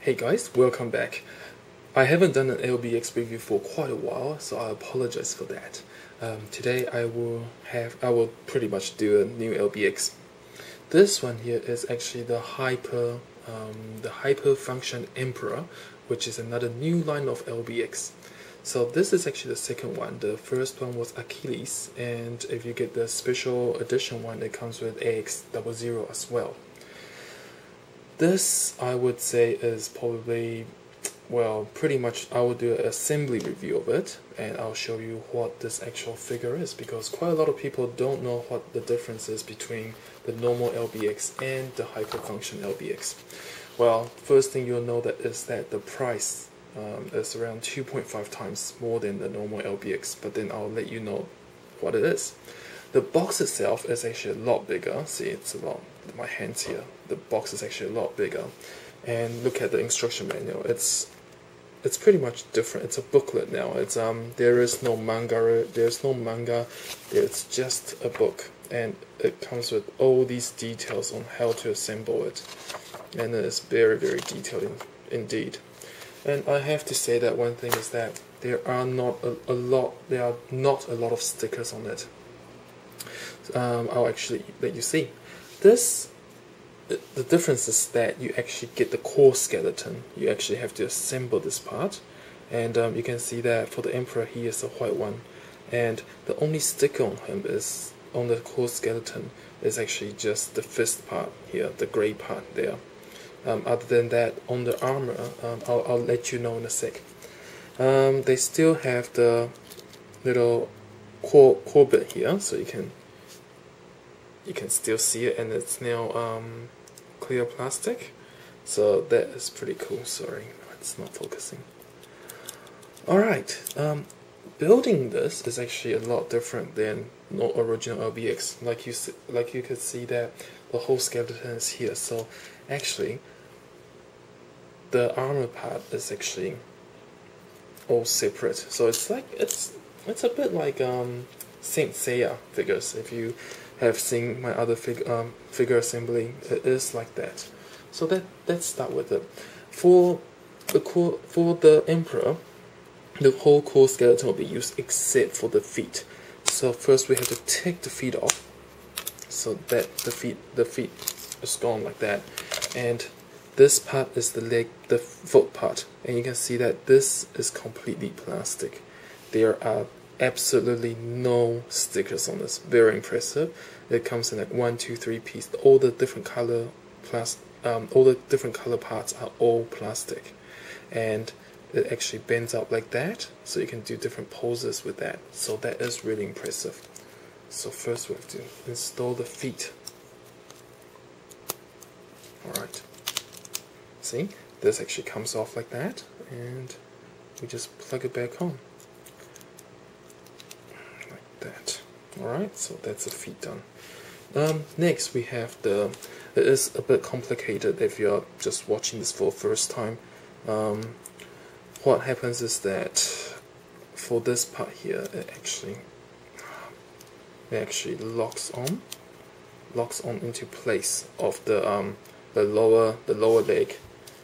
Hey guys, welcome back. I haven't done an LBX review for quite a while, so I apologize for that. Today I will pretty much do a new LBX. This one here is actually the Hyper Function Emperor, which is another new line of LBX. So this is actually the second one. The first one was Achilles, and if you get the special edition one, it comes with AX00 as well. This, I would say, is probably, well, pretty much I will do an assembly review of it, and I'll show you what this actual figure is, because quite a lot of people don't know what the difference is between the normal LBX and the Hyperfunction LBX. Well, first thing you'll know that is that the price is around 2.5 times more than the normal LBX, but then I'll let you know what it is. The box itself is actually a lot bigger. See, it's a lot, my hands here. The box is actually a lot bigger. And look at the instruction manual. It's pretty much different. It's a booklet now. It's there is no manga. It's just a book, and it comes with all these details on how to assemble it, and it is very, very detailed indeed. And I have to say that one thing is that there are not a lot of stickers on it. I'll actually let you see. The difference is that you actually get the core skeleton. You actually have to assemble this part, and you can see that for the Emperor he is a white one, and the only sticker on him is on the core skeleton is actually just the fist part here, the grey part there. Other than that, on the armor, I'll let you know in a sec. They still have the little core bit here, so you can still see it, and it's now clear plastic, so that is pretty cool. Sorry, it's not focusing. Alright, building this is actually a lot different than no original LBX. Like you could see that the whole skeleton is here, so actually the armor part is actually all separate. So it's like it's a bit like Saint Seiya figures. If you have seen my other figure assembly, it is like that. So let's start with it. For the Emperor, the whole core skeleton will be used except for the feet. So first we have to take the feet off, so that the feet is gone like that, and this part is the foot part, and you can see that this is completely plastic. There are absolutely no stickers on this. Very impressive. It comes in like 1, 2, 3 pieces. All the different color parts are all plastic, and it actually bends out like that, so you can do different poses with that. So that is really impressive. So first we have to install the feet. Alright. See, this actually comes off like that, and we just plug it back on. That. Alright, so that's the feet done. Next we have it is a bit complicated if you're just watching this for the first time. What happens is that for this part here, it actually locks on into place of the lower leg,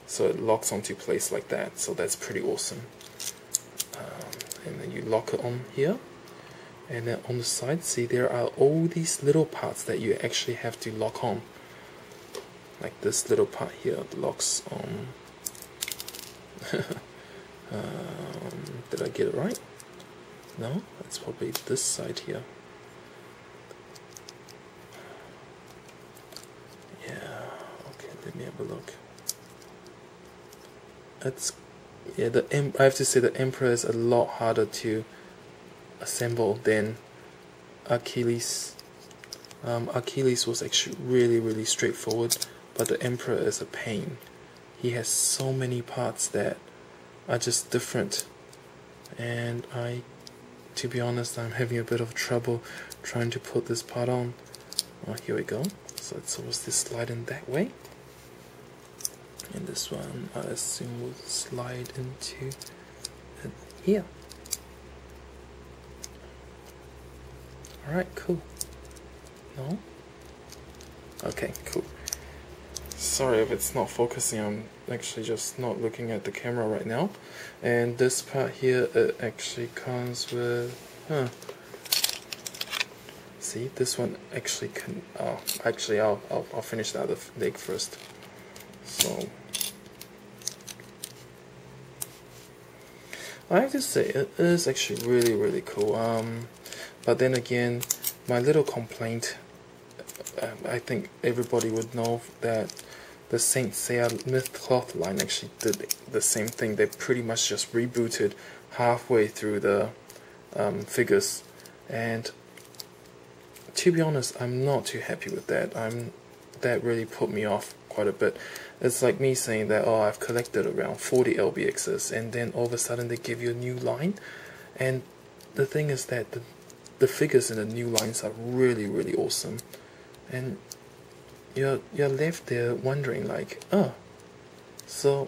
so it locks onto place like that. So that's pretty awesome. And then you lock it on here. And then on the side, see, there are all these little parts that you actually have to lock on. Like this little part here locks on. Did I get it right? No? It's probably this side here. Yeah, okay, let me have a look. I have to say the Emperor is a lot harder to assemble than Achilles. Achilles was actually really straightforward, but the Emperor is a pain. He has so many parts that are just different, and to be honest, I'm having a bit of trouble trying to put this part on. Oh, here we go. So it's supposed to slide in that way, and this one I assume will slide into here. Alright, cool. No? Okay, cool. sorry if it's not focusing. I'm actually just not looking at the camera right now. And this part here, it actually comes with, see, this one actually can, actually I'll finish the other leg first. So I have to say it is actually really cool. But then again, my little complaint, I think everybody would know that the Saint Seiya Myth Cloth line actually did the same thing. They pretty much just rebooted halfway through the figures, and to be honest, I'm not too happy with that. That really put me off quite a bit. It's like me saying that, oh, I've collected around 40 LBXs, and then all of a sudden they give you a new line, and the thing is that the figures in the new lines are really awesome, and you're left there wondering like, so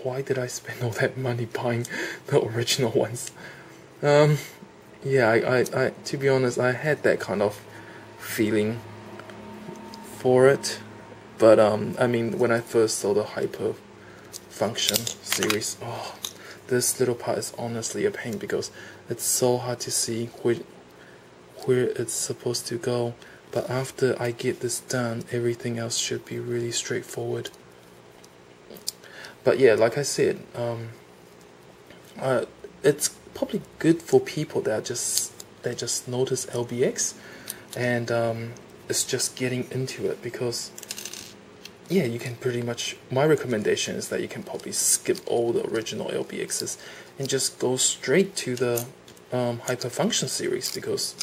why did I spend all that money buying the original ones? Yeah, I to be honest, I had that kind of feeling for it, but I mean, when I first saw the Hyper Function series, oh, this little part is honestly a pain because it's so hard to see where it's supposed to go. But after I get this done, everything else should be really straightforward. But yeah, like I said, it's probably good for people that just notice LBX and it's just getting into it, because yeah, you can pretty much, my recommendation is that you can probably skip all the original LBXs and just go straight to the Hyperfunction series, because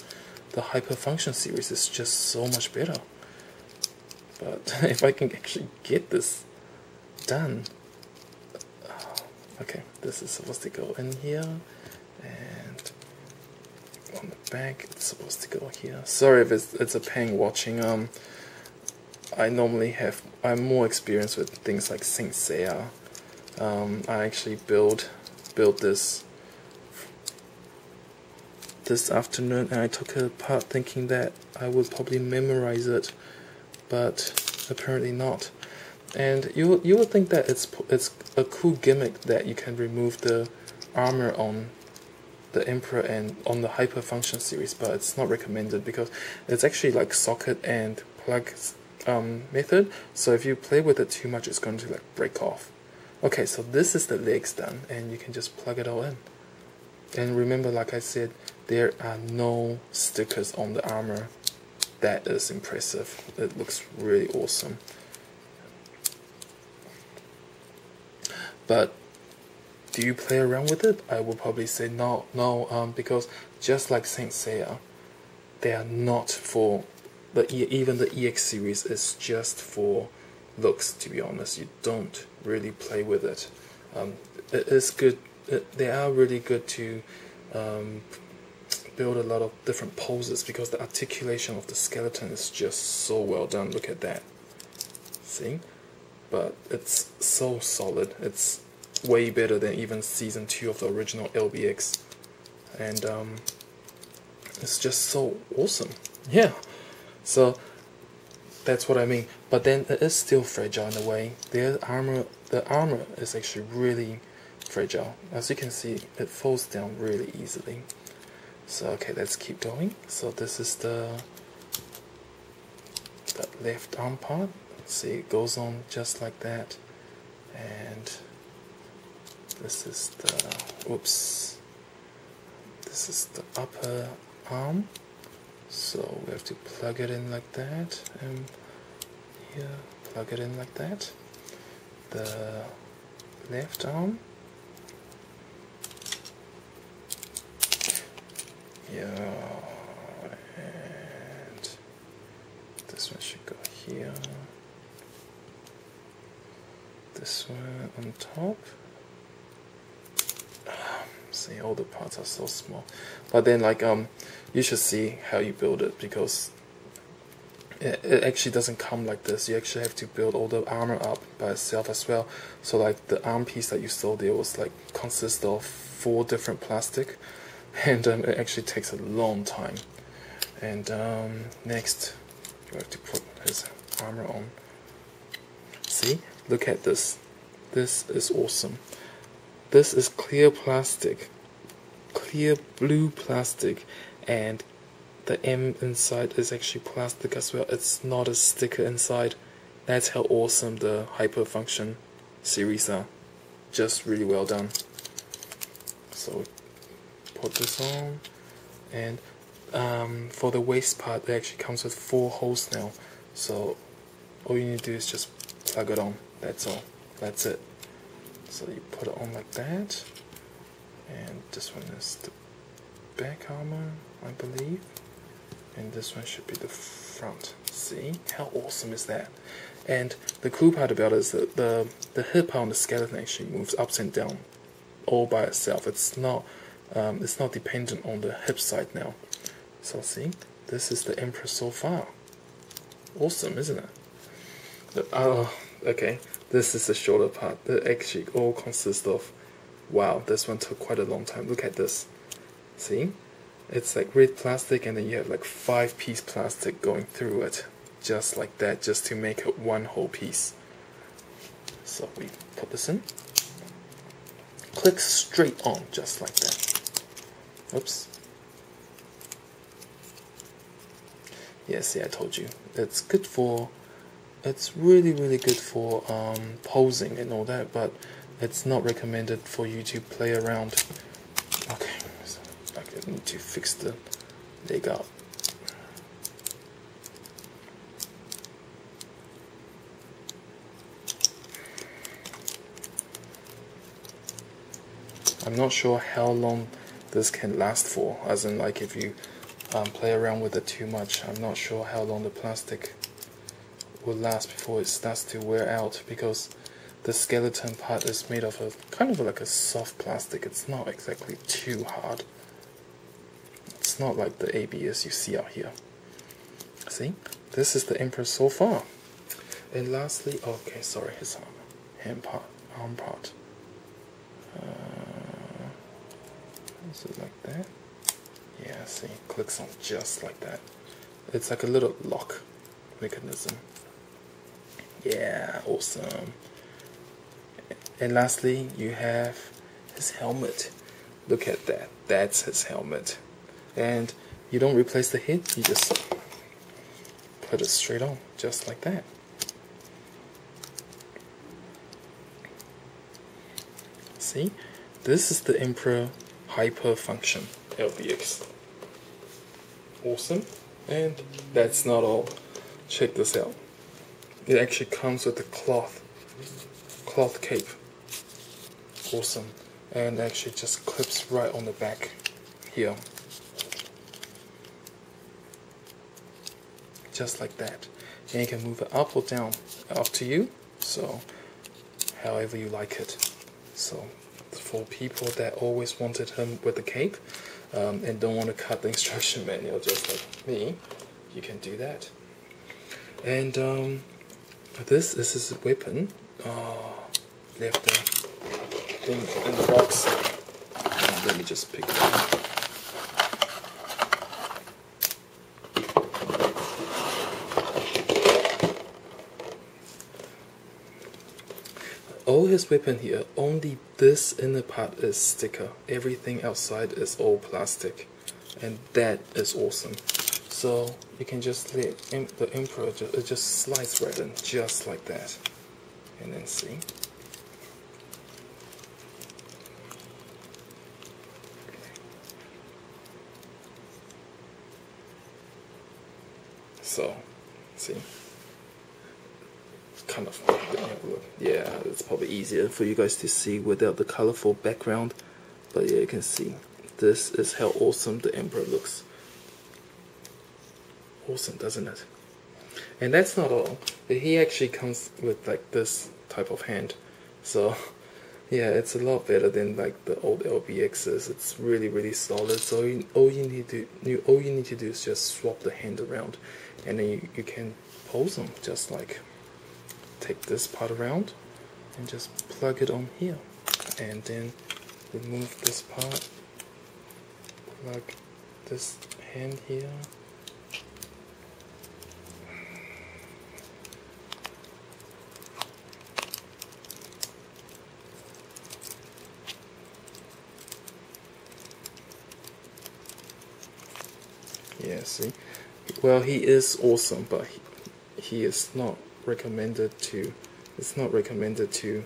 the Hyperfunction series is just so much better. But if I can actually get this done, okay, this is supposed to go in here, and on the back it's supposed to go here. Sorry if it's a pain watching. I'm more experienced with things like Saint Seiya. I actually built this afternoon, and I took it apart thinking that I would probably memorize it, but apparently not. And you would think that it's a cool gimmick that you can remove the armor on the Emperor and on the Hyperfunction series, but it's not recommended because it's actually like socket and plug method. So if you play with it too much, it's going to like break off. Okay, so this is the legs done, and you can just plug it all in. And remember, like I said, there are no stickers on the armor. That is impressive. It looks really awesome. But do you play around with it? I would probably say no, because just like Saint Seiya, they are not for even the EX series is just for looks. To be honest, you don't really play with it. It is good. They are really good to build a lot of different poses, because the articulation of the skeleton is just so well done. Look at that. See? But it's so solid. It's way better than even season 2 of the original LBX, and it's just so awesome. Yeah, so that's what I mean. But then it is still fragile in a way. The armor is actually really fragile. As you can see, it falls down really easily. So okay, let's keep going. So this is the left arm part. See, it goes on just like that, and this is the this is the upper arm. So we have to plug it in like that, and here plug it in like that. The left arm, yeah, and this one should go here. This one on top. See, all the parts are so small. But then, like, you should see how you build it, because it actually doesn't come like this. You actually have to build all the armor up by itself as well. So, like, the arm piece that you saw there was like consists of 4 different plastic, and it actually takes a long time. And next, you have to put his armor on. See, look at this. This is awesome. This is clear plastic, clear blue plastic, and the M inside is actually plastic as well. It's not a sticker inside. That's how awesome the Hyperfunction series are. Just really well done. So put this on, and for the waist part, it actually comes with 4 holes now. So all you need to do is just plug it on. That's all. That's it. So you put it on like that, and this one is the back armor, I believe, and this one should be the front. See how awesome is that? And the cool part about it is that the hip on the skeleton actually moves up and down all by itself. It's not dependent on the hip side now. So see, this is the Emperor so far. Awesome, isn't it? Oh, okay. This is the shoulder part. It actually all consists of, wow, this one took quite a long time. Look at this. See? It's like red plastic, and then you have like 5-piece plastic going through it. Just like that, just to make it one whole piece. So we put this in. Click straight on, just like that. Oops. Yeah, see, I told you. It's good for... It's really good for posing and all that, but it's not recommended for you to play around. Okay, so I need to fix the leg up. I'm not sure how long this can last for, as in like if you play around with it too much. I'm not sure how long the plastic will last before it starts to wear out, because the skeleton part is made of a kind of like a soft plastic. It's not exactly too hard. It's not like the ABS you see out here. See, this is the Emperor so far. And lastly, okay, sorry, his arm part. Is it like that? Yeah, see, clicks on just like that. It's like a little lock mechanism. Yeah, awesome. And lastly, you have his helmet. Look at that. That's his helmet. And you don't replace the head, you just put it straight on, just like that. See? This is the Emperor Hyperfunction LBX. Awesome. And that's not all. Check this out. It actually comes with a cloth cape. Awesome. And actually just clips right on the back here. Just like that. And you can move it up or down, up to you. So however you like it. So for people that always wanted him with the cape and don't want to cut the instruction manual just like me, you can do that. And this is his weapon. Oh, left the thing in the box. Let me just pick it up. All his weapon here, only this inner part is sticker. Everything outside is all plastic. And that is awesome. So you can just let the Emperor just slice right in, just like that. And then see. So, see. Kind of look. Yeah, it's probably easier for you guys to see without the colorful background, but yeah, you can see this is how awesome the Emperor looks. Awesome, doesn't it? And that's not all. He actually comes with like this type of hand, so yeah, it's a lot better than like the old LBXs. It's really solid. So all you need to do is just swap the hand around, and then you can pose them just like. Take this part around and just plug it on here, and then remove this part, plug this hand here, Yeah, see? Well, he is awesome, but he is not recommended to, it's not recommended to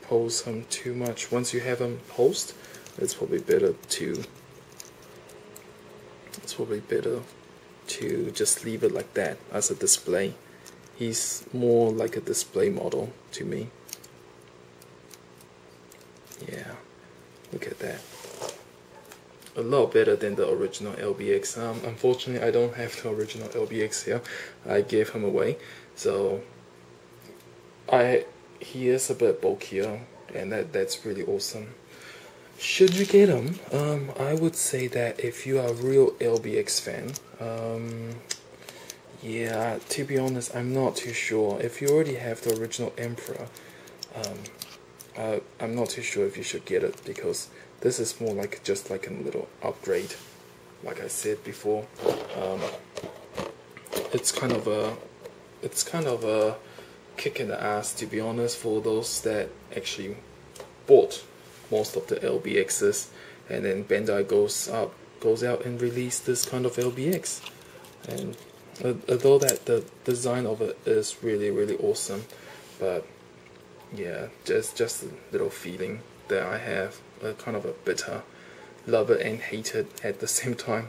pose him too much. Once you have him posed, it's probably better to just leave it like that as a display. He's more like a display model to me. Yeah, look at that. A lot better than the original LBX. Unfortunately, I don't have the original LBX here. I gave him away, so he is a bit bulkier, and that's really awesome. Should you get him? I would say that if you are a real LBX fan, yeah, to be honest, I'm not too sure. If you already have the original Emperor, I'm not too sure if you should get it, because this is more like just like a little upgrade. Like I said before, it's kind of a kick in the ass, to be honest, for those that actually bought most of the LBXs, and then Bandai goes out and release this kind of LBX. And although that the design of it is really awesome, but yeah, just a little feeling that I have, a kind of a bitter, love it and hate it at the same time.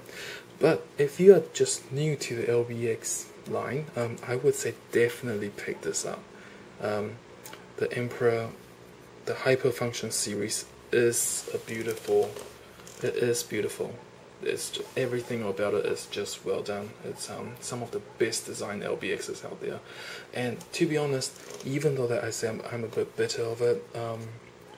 But if you are just new to the LBX line, I would say definitely pick this up. The Emperor, the Hyperfunction series is beautiful. It is beautiful. It's just, everything about it is just well done. It's some of the best designed LBXs out there. And to be honest, even though that I say I'm a bit bitter of it,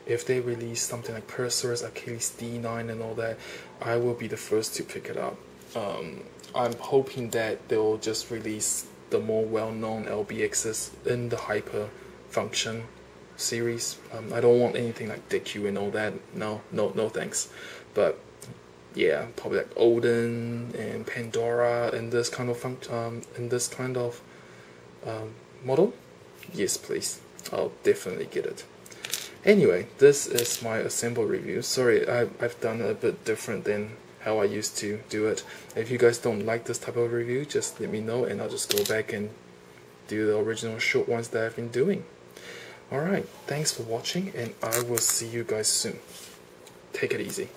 if they release something like Perseus, Achilles D9 and all that, I will be the first to pick it up. I'm hoping that they'll just release the more well-known LBXs in the Hyperfunction series. I don't want anything like DQ and all that. No thanks. But yeah, probably like Odin and Pandora and this kind of model. Yes, please. I'll definitely get it. Anyway, this is my assemble review. Sorry, I've done it a bit different than how I used to do it. If you guys don't like this type of review, just let me know and I'll just go back and do the original short ones that I've been doing. Alright, thanks for watching and I will see you guys soon. Take it easy.